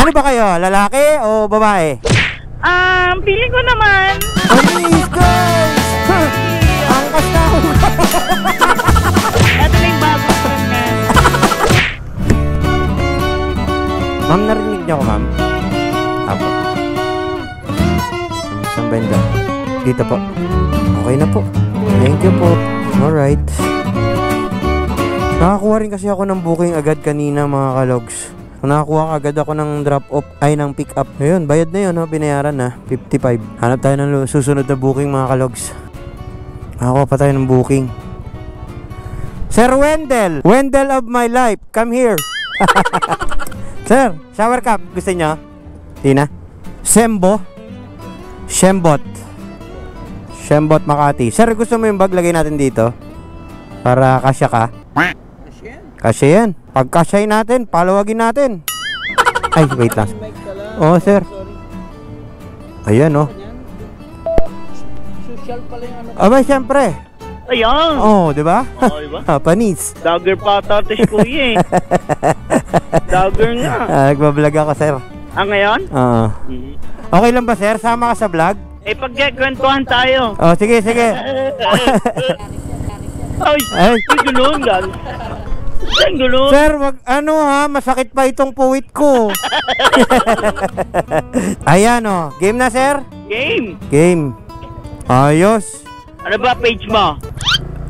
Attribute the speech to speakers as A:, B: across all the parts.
A: Ano ba kayo? Lalaki o babae?
B: Feeling ko naman.
A: Amis, guys! Angkas na ako.
B: Ito na yung bago ko nga.
A: Ma'am, narinig niyo ako, ma'am? Apo. Saan ba yun? Dito po. Okay na po. Thank you po. Alright. Nakakuha rin kasi ako ng booking agad kanina, mga kalogs. Nakakuha agad ako ng drop off, ay ng pick up. Ayun, bayad na yun, no? Binayaran na, 55. Hanap tayo ng susunod na booking, mga kalogs. Nakakuha pa tayo ng booking. Sir Wendell! Wendell of my life, come here! Sir, shower cap, gusto nyo? Tina? Sembo? Shembot Makati. Sir, gusto mo yung bag, lagay natin dito? Para kasya ka? Kasya yan. Pag kasya natin, palawagin natin. Ay, wait lang. Oo, sir. Ayan, oh.
C: Social pala yung ano.
A: Aba, syempre.
B: Ayan.
A: Oo, di ba?
B: Oo, diba?
A: Panis.
B: Dagger pa tatis kuya eh. Dagger nga.
A: Nagbablog ako, sir.
B: Ngayon?
A: Oo. Okay lang ba, sir? Sama ka sa vlog?
B: Pagkikwentuhan tayo.
A: Oh, sige, sige.
B: Ay, gulong gal. Gulong.
A: Sir, wag ano ha, masakit pa itong puwit ko. Ayan, oh. Game na, sir?
B: Game.
A: Game. Ayos.
B: Ano ba page mo?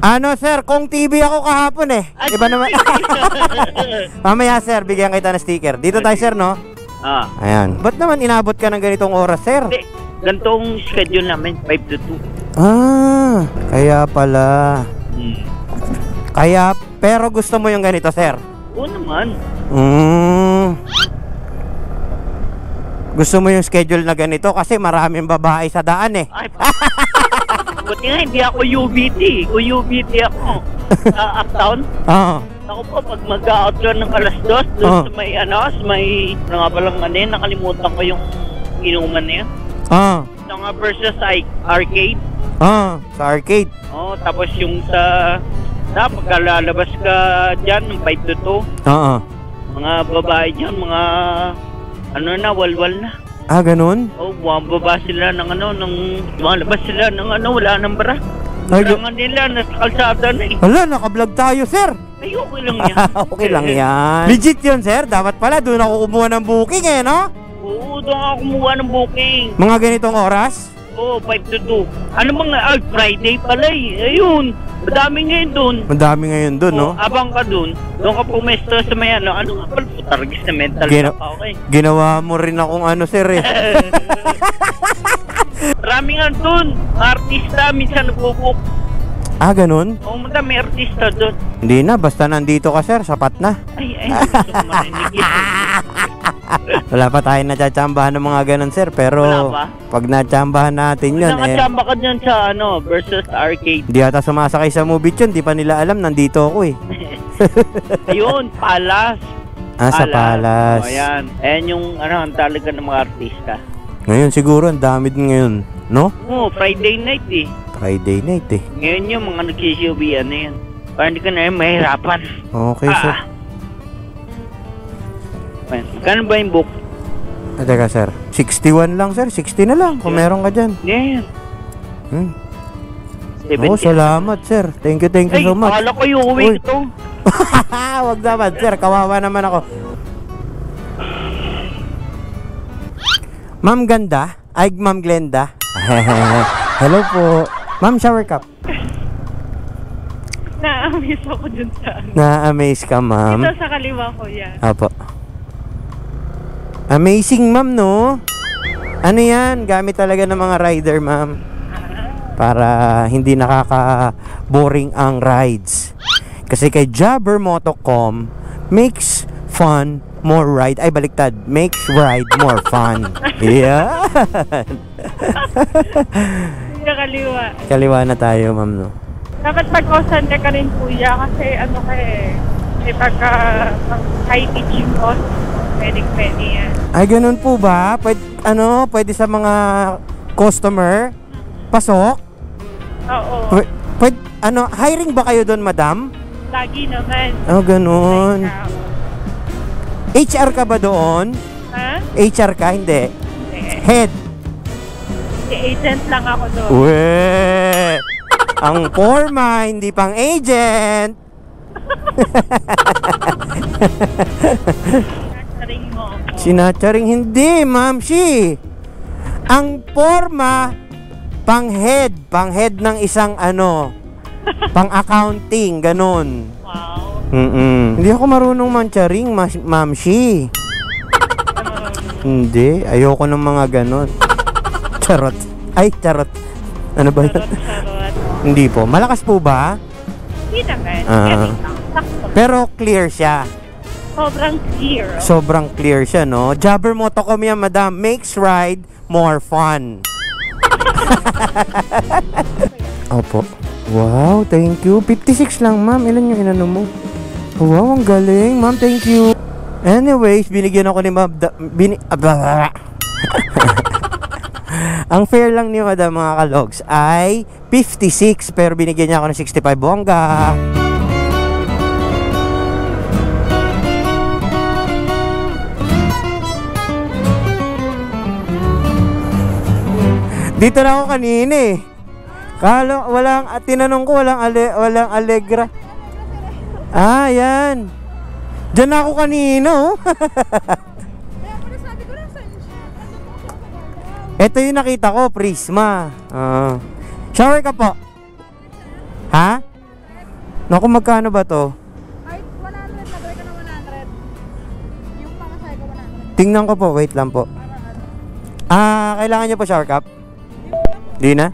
A: Ano, sir? Kung TV ako kahapon eh. Iba naman. Mamaya, sir, bigyan kita ng sticker. Dito tayo, sir, no? Ayan. Ba't naman inabot ka ng ganitong oras, sir?
B: Hindi. Gantong schedule namin, 5 to 2.
A: Kaya pala. Kaya, pero gusto mo yung ganito, sir?
B: Oo naman.
A: Gusto mo yung schedule na ganito kasi maraming babae sa daan eh.
B: Ay, buti nga hindi ako UBT. UBT ako. Sa Uptown.
A: Oo.
B: Ako po, pag mag-out yun ng alas 2, doon sa may nga palang nakalimutan ko yung inuman na yun. Ito nga versus arcade.
A: Sa arcade.
B: Tapos yung sa pagkalalabas ka dyan, ng 5 to 2. Mga babae dyan, mga walwal na.
A: Ganun?
B: Bumababa sila ng lumalabas sila ng wala nang bara. Kailangan nila, nasa kalsada na eh.
A: Hala, nakablog tayo, sir.
B: Ay, okay lang yan.
A: Okay lang yan. Legit yun, sir. Dapat pala, doon ako kumuha ng booking eh, no?
B: Oo, doon ako kumuha ng booking.
A: Mga ganitong oras?
B: Oo, 5 to 2. Ano Friday pala eh. Ayun, madami ngayon doon.
A: Madami ngayon doon, no?
B: Abang ka doon ka pumesto sa may ano nga pala, putargis na mental okay.
A: Ginawa mo rin akong sir eh.
B: Marami nga doon, artista, minsan nagpo-book.
A: Ganun?
B: Oo, madami artista doon.
A: Hindi na, basta nandito ka, sir, sapat na.
B: Ay, gusto ko marinig yun.
A: Wala pa tayo natsambahan ng mga ganun, sir, pero pag natsambahan natin yun,
B: nakatsamba ka dyan sa versus arcade.
A: Hindi ata sumasakay sa movie yun, di pa nila alam, nandito ako eh.
B: Ayun, Palas.
A: Sa Palas.
B: Ayan. Ayan yung ang talaga ng mga artista.
A: Ngayon siguro, ang dami din ngayon, no?
B: Oo, Friday night eh.
A: Friday night eh.
B: Ngayon yung mga nagsisiubi, yan. Para hindi ka na mahirapan.
A: Okay, sir.
B: Kano ba yung book?
A: Teka, sir. 61 lang, sir. 60 na lang kung meron ka dyan.
B: Yan.
A: Salamat, sir. Thank you so much.
B: Ay, akala ko yung uwi ito.
A: Wag naman, sir. Kawawa naman ako. Ma'am Ganda? Ay, Ma'am Glenda? Hello po. Ma'am, shower cup.
D: Na-amaze ako dun sa
A: Na-amaze ka, ma'am?
D: Ito sa kaliwa ko yan.
A: Apo. Amazing, ma'am, no? Ano yan? Gamit talaga ng mga rider, ma'am. Para hindi nakaka-boring ang rides. Kasi kay Jabbermoto.com makes fun more ride. Ay, baliktad. Makes ride more fun. Yeah.
D: Sa kaliwa.
A: Kaliwa na tayo, ma'am, no?
D: Dapat mag-osante ka rin, kuya, kasi may pagka high pitch yung cost. Pwede yan.
A: Ay, ganun po ba? Pwede sa mga customer? Pasok?
D: Oo.
A: Hiring ba kayo doon, madam?
D: Lagi naman.
A: Ganun. HR ka ba doon?
D: Ha?
A: HR ka? Hindi.
D: Hindi.
A: Head.
D: Si agent lang ako doon.
A: Uwe! Ang forma, hindi pang agent.
D: Ring mo.
A: Sinatsaring hindi, ma'am. Ang forma, pang-head ng isang pang-accounting, ganun.
D: Wow.
A: Hindi ako marunong mancharing, ma'am. Hindi, ayoko ng mga ganun. Charot. Ay, charot. Ano ba yun?
D: Charot.
A: Hindi po. Malakas po ba?
D: Hindi naman. Sakto.
A: Pero clear siya.
D: Sobrang clear.
A: Sobrang clear siya, no? Jabber Motocom yan, madam. Makes ride more fun. Opo. Wow, thank you. 56 lang, ma'am. Ilan yung inano mo? Wow, ang galing, ma'am. Thank you. Anyways, binigyan ako ni ma'am. Ang fare lang ni madam, mga kalogs, ay 56. Pero binigyan niya ako ng 65. Bongga. Dito na ako kanina eh. Tinanong ko, walang Allegra. Ah, yan. Diyan na ako kanina, oh. Ito yung nakita ko, Prisma. Shower ka po. Ha? Naku, magkano ba to?
C: Ay, 100. Nagawin ka ng 100. Yung pamasay ko 100.
A: Tingnan ko po, wait lang po. Kailangan niyo po shower cap? Di na?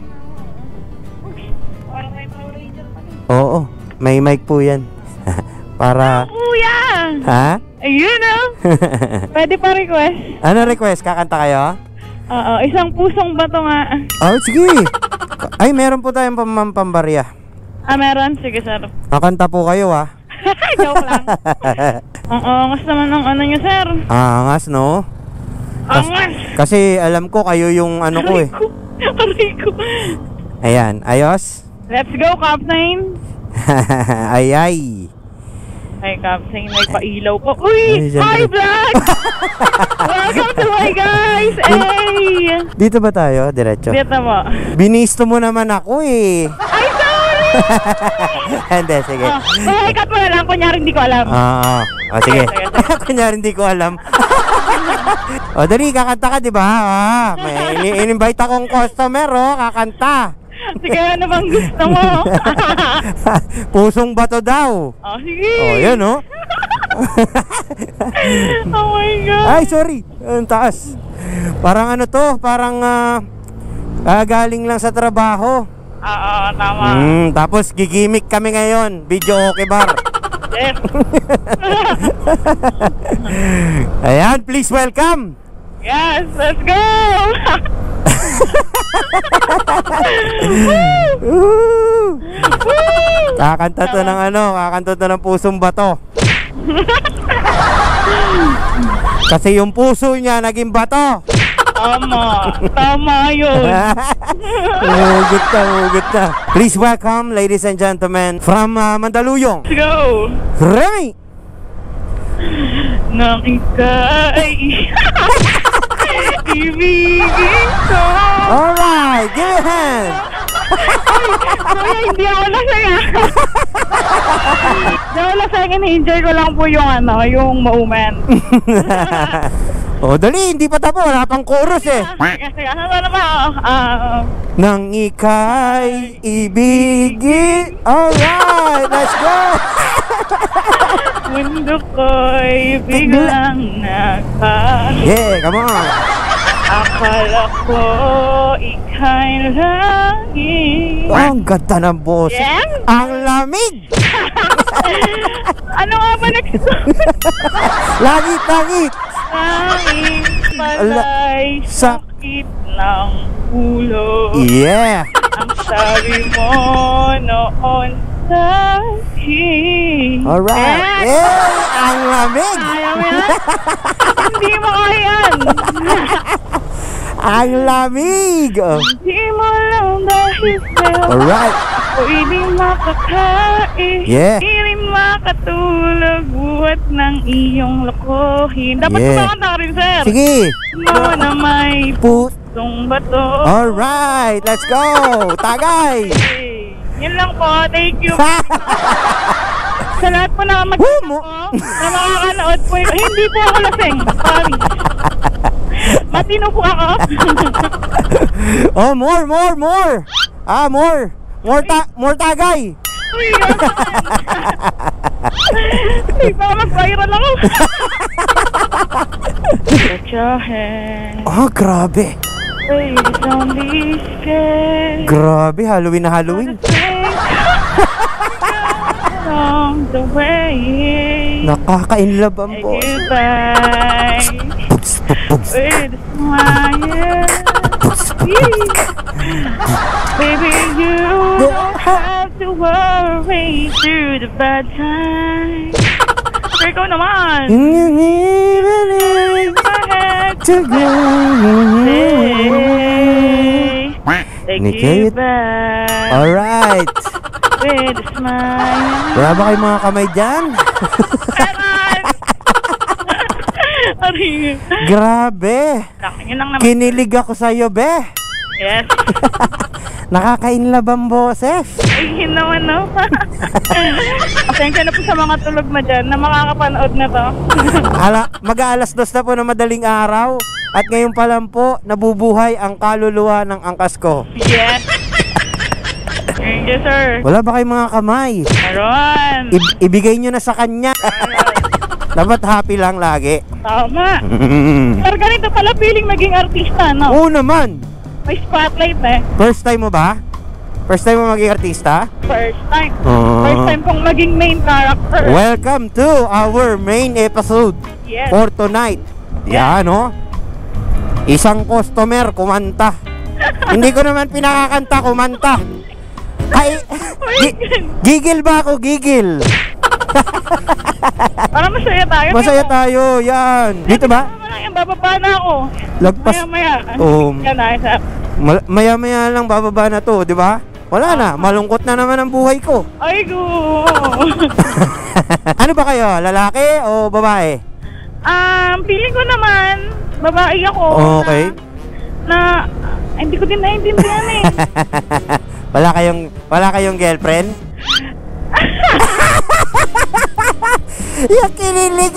D: Parang may Power Ranger pa rin.
A: Oo, may mic po yan. Para...
D: Kuya!
A: Ha?
D: Ayun Pwede pa request?
A: Ano request? Kakanta kayo?
D: Oo, isang pusong bato nga.
A: Oh, sige. Ay, meron po tayong pambarya.
D: Meron? Sige, sir.
A: Kakanta po kayo, ha?
D: Joke lang. Ang angas naman ng ano nyo, sir.
A: Angas, no?
D: Angas!
A: Kasi alam ko kayo yung ano ko eh.
D: Aray ko.
A: Ayan, ayos?
D: Let's go, Captain.
A: Ay.
D: Ay, Captain, may pailaw ko. Uy!
A: Ay,
D: Hi, vlog! Welcome to my guys! Hey!
A: Dito ba tayo? Diretso?
D: Dito mo.
A: Binisto mo naman ako eh.
D: Ay, sorry!
A: Hindi, sige.
D: Cut mo na lang, kunyari hindi ko alam.
A: Sige. Kunyari hindi ko alam. O, dali, kakanta ka, di ba? May in-invite akong customer, kakanta.
D: Sige, ano bang gusto mo?
A: Pusong bato daw.
D: Sige.
A: Yan, oh.
D: Oh my God.
A: Ay, sorry. Ang taas. Parang ano to, parang galing lang sa trabaho.
D: Oo, tama.
A: Tapos gigimik kami ngayon. Video okay bar.
D: Yes.
A: Ayan, please welcome.
D: Yes, let's go.
A: Kakanta to ng pusong bato. Kasi yung puso niya naging bato.
D: Tama yun.
A: Hugot na. Please welcome, ladies and gentlemen, from Mandaluyong,
D: Let's go.
A: Remy.
D: Nang ika'y ibigin ko.
A: Alright, give me a hand.
D: Kuya, hindi ako lasaya. Hindi ako lasaya, in-enjoy ko lang po yung moment.
A: Dali, hindi pa tapos, wala pang chorus eh.
D: Kasi ano naman,
A: Nang ika'y ibigin. Alright, let's go.
D: mundo ko'y biglang
A: Yeah, come on.
D: akala ko ika'y langit.
A: Ang ganda ng boses.
D: Yes?
A: Ang lamig.
D: Ano nga ba next?
A: Langit.
D: Langit pala'y sakit ng ulo.
A: Yeah.
D: Ang sabi mo noon sa akin.
A: Alright. Yeah, ang lamig.
D: Ayaw mo yan? Hindi mo kaya yan.
A: Ang lamig.
D: Hindi mo lang dahil sa'yo.
A: Alright.
D: O hindi makakain,
A: Yeah.
D: hindi makatulog, buhat ng iyong lokohin. Dapat
A: Yeah.
D: kumakanta ka rin, sir.
A: Sige.
D: No na may pusong bato.
A: Alright, let's go. Tagay.
D: Okay. Yun lang po, thank you. Sa lahat po na
A: Woo, mo-
D: na makakanood po yun. Hindi po ako lasing. Sorry. Matino po ako.
A: Oh, more. More tagay.
D: Uy, yan. Ay, baka mag-viral ako. Put your hand.
A: Ah, grabe.
D: Ladies on this case.
A: Grabe, Halloween na Halloween.
D: Along the way.
A: Nakaka-inlove ang
D: Say
A: boss.
D: goodbye. With a smile. Baby, you don't have to worry through the bad times. Ikaw naman. Say goodbye.
A: Alright.
D: With a smile.
A: Wala ba kayong mga kamay dyan?
D: Ari.
A: Grabe.
D: Yun lang naman.
A: Kinilig ako sa'yo, be.
D: Yes.
A: Nakaka-inlove ang boses.
D: Ay, yun naman, no? Pasensya na po sa mga tulog na dyan na makakapanood na to.
A: Mag-aalas 2 na po na madaling araw. At ngayon pa lang po, nabubuhay ang kaluluwa ng angkas ko.
D: Yes. Thank you, sir.
A: Wala ba kayong mga kamay?
D: Meron.
A: Ibigay nyo na sa kanya. Dapat happy lang lagi.
D: Tama. Pero ganito pala feeling maging artista, no?
A: Oo naman.
D: May spotlight eh.
A: First time mo ba? First time mo maging artista?
D: First time.
A: Oh.
D: First time kong maging main character.
A: Welcome to our main episode
D: Yes.
A: for tonight. Yan, no? Isang customer kumanta. Hindi ko naman pinakakanta, kumanta. Ay, gigil ba ako? Gigil.
D: Para masaya tayo.
A: Masaya tayo, yan. Dito ba?
D: Yung bababa na ako.
A: Lagpas.
D: Maya-maya.
A: Oo.
D: Yan na, sir.
A: Maya-maya lang bababa na to, di ba? Wala na, malungkot na naman ang buhay ko.
D: Ay, go.
A: Ano ba kayo? Lalaki o babae?
D: Feeling ko naman, babae ako.
A: Okay.
D: Hindi ko din naiintindihan eh.
A: Wala kayong girlfriend? Yung kinilig.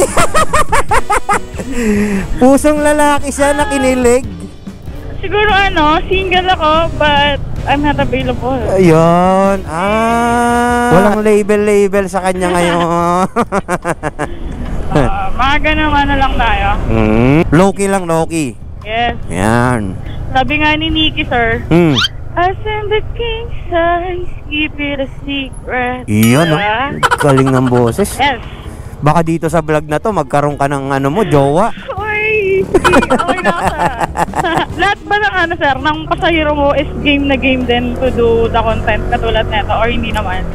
A: Pusong lalaki siya na kinilig.
D: Siguro single ako, but I'm not available.
A: Ayun. Walang label sa kanya ngayon.
D: Mga ganun lang tayo.
A: Low-key lang, low-key.
D: Yes.
A: Yan.
D: Sabi nga ni Nikki, sir, as in the king size, keep it a secret.
A: Iyon, no?
D: Diba?
A: Galing ng boses.
D: Yes.
A: Baka dito sa vlog na to, magkaroon ka ng jowa.
D: Uy, okay na sir. Lahat ba ng sir, ng pasahero mo is game na game din to do the content katulad neto or hindi naman?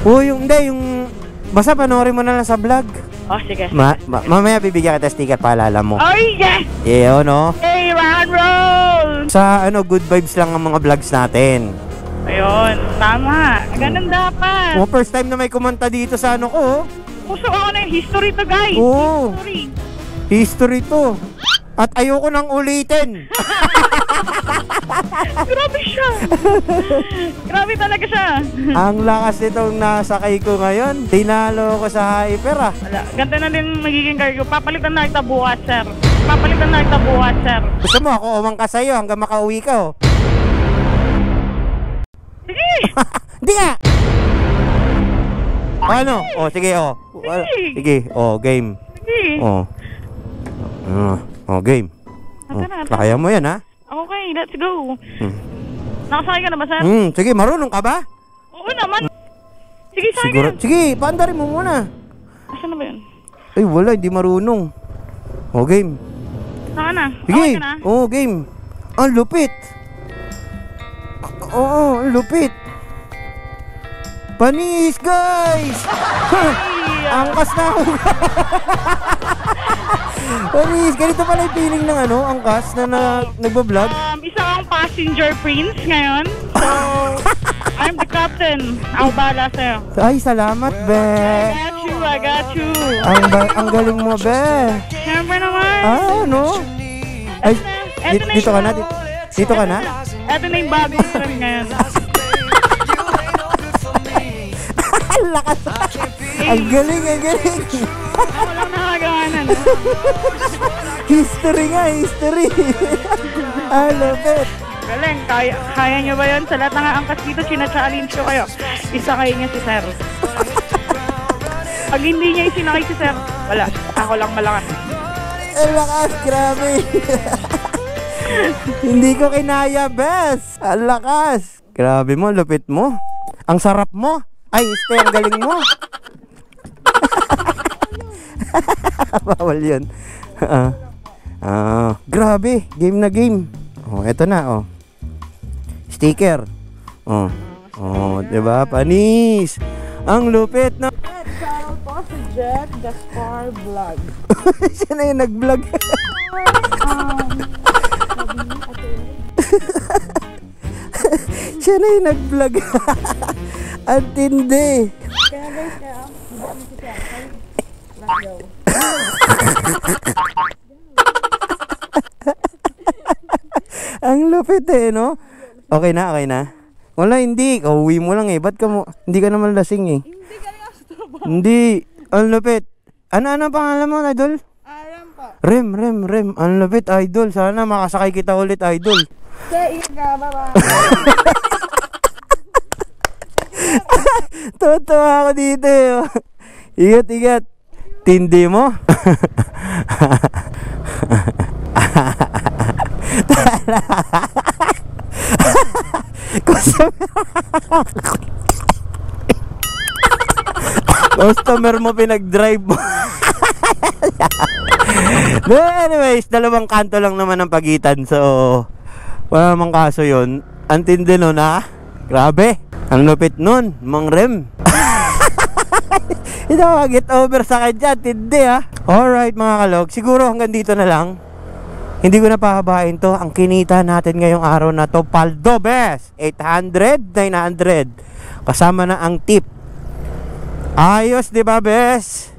A: Basta panoorin mo na lang sa vlog.
D: Oh, sige.
A: Mamaya bibigyan kita sticker, paalala mo.
D: Ay, yes!
A: Iyo, no?
D: Hey, rock and roll!
A: Sa good vibes lang ang mga vlogs natin.
D: Ayun, tama. Ganun dapat.
A: First time na may kumanta dito sa ko.
D: Puso ako na yung history to, guys.
A: Oo.
D: History.
A: History to. At ayoko nang ulitin.
D: Grabe siya. Grabe talaga siya.
A: Ang lakas nitong nasakay ko ngayon. Tinalo ko sa hyper, ah.
D: Wala. Ganda na din magiging cargo. Papalitan na kita bukas, sir. Papalitan na kita bukas, sir.
A: Gusto mo ako umang ka sa'yo hanggang makauwi ka, oh.
D: Sige.
A: Hindi nga. Ano? Oh, sige, oh. Sige, oh, game.
D: Sige.
A: Oh. Game. Kaya mo yan, ha?
D: Okay, let's go. Nakasakay ka na ba, sir?
A: Sige, marunong ka ba?
D: Oo naman. Sige, sakay
A: Siguro.
D: ka.
A: Sige, paandarin mo muna.
D: Asan na ba yun?
A: Ay, wala, hindi marunong. Oh, game.
D: Saka na.
A: Sige.
D: Okay ka na?
A: Oh, game. Ang lupit. Oo, ang lupit. Panis, guys! Angkas na ako. Panis, ganito pala yung feeling ng angkas na nagbablog.
D: Isa kang passenger prince ngayon. So, I'm the captain. Ako bahala sa'yo.
A: Ay, salamat, be.
D: I got you.
A: Ang galing mo, be.
D: Siyempre naman.
A: Ano? Ay,
D: Eto na
A: dito ka na? Dito ka na?
D: Eto na yung bagong trend ngayon.
A: Ang lakas. Ang galing, ang galing.
D: Ako lang nakagawa na, no?
A: History nga, history. Lupit.
D: Galing, kaya nyo ba yun? Sa lahat ng angkas dito, china-challenge ko kayo. Isakay niya si Sir. Pag hindi niya isinakay si Sir, wala. Ako lang malakas.
A: Ang lakas, grabe. Hindi ko kinaya, bes. Ang lakas. Grabe mo, lupit mo. Ang sarap mo. Ay, ang galing mo. Bawal yun. Grabe, game na game. Oh, eto na, oh. Sticker. Oh. Oh, 'di ba? Panis. Ang lupit na.
C: Shoutout po si Jet Gaspar Vlog.
A: Siya na yung nag-vlog. Siya na yung nag-vlog. Ang tindi.
C: Kaya guys, hindi kami si Tia. Let's go.
A: Ang lupit eh, no? Okay na, okay na. Wala, hindi. Kauwi mo lang eh. Ba't ka mo? Hindi ka naman lasing eh.
C: Hindi ka nga sa trabaho.
A: Hindi. Ang lupit. Ano pangalan mo, idol?
C: Aram po.
A: Rem. Ang lupit, idol. Sana makasakay kita ulit, idol.
C: Kaya ka, baba.
A: Tuwa ako dito eh. Igat. Tindi mo. Customer mo pinag-drive mo. Anyways, dalawang kanto lang naman ang pagitan. So, wala namang kaso yun. Ang tindi nun, ha? Grabe. Ang lupit nun, Mang Rem. Hindi ako get over sa kanya. Tindi, ha? Alright, mga kalog. Siguro hanggang dito na lang. Hindi ko na pahabain to. Ang kinita natin ngayong araw na to, paldo, bes. 800, 900. Kasama na ang tip. Ayos, di ba, bes?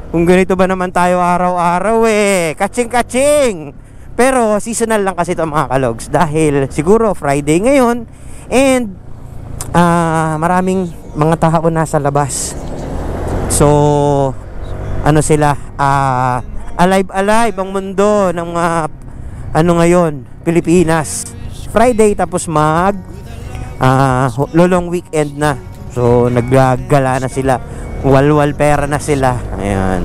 A: Kung ganito ba naman tayo araw-araw eh. Kaching. Pero seasonal lang kasi ito, mga kalogs. Dahil siguro Friday ngayon. And maraming mga tao nasa labas. So, ano sila? Alive ang mundo ng mga ngayon, Pilipinas. Friday tapos lulong weekend na. So naggagala na sila, walwal pera na sila. Ayan.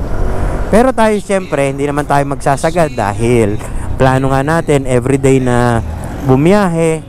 A: Pero tayo siyempre hindi naman tayo magsasagad dahil plano nga natin everyday na bumiyahe.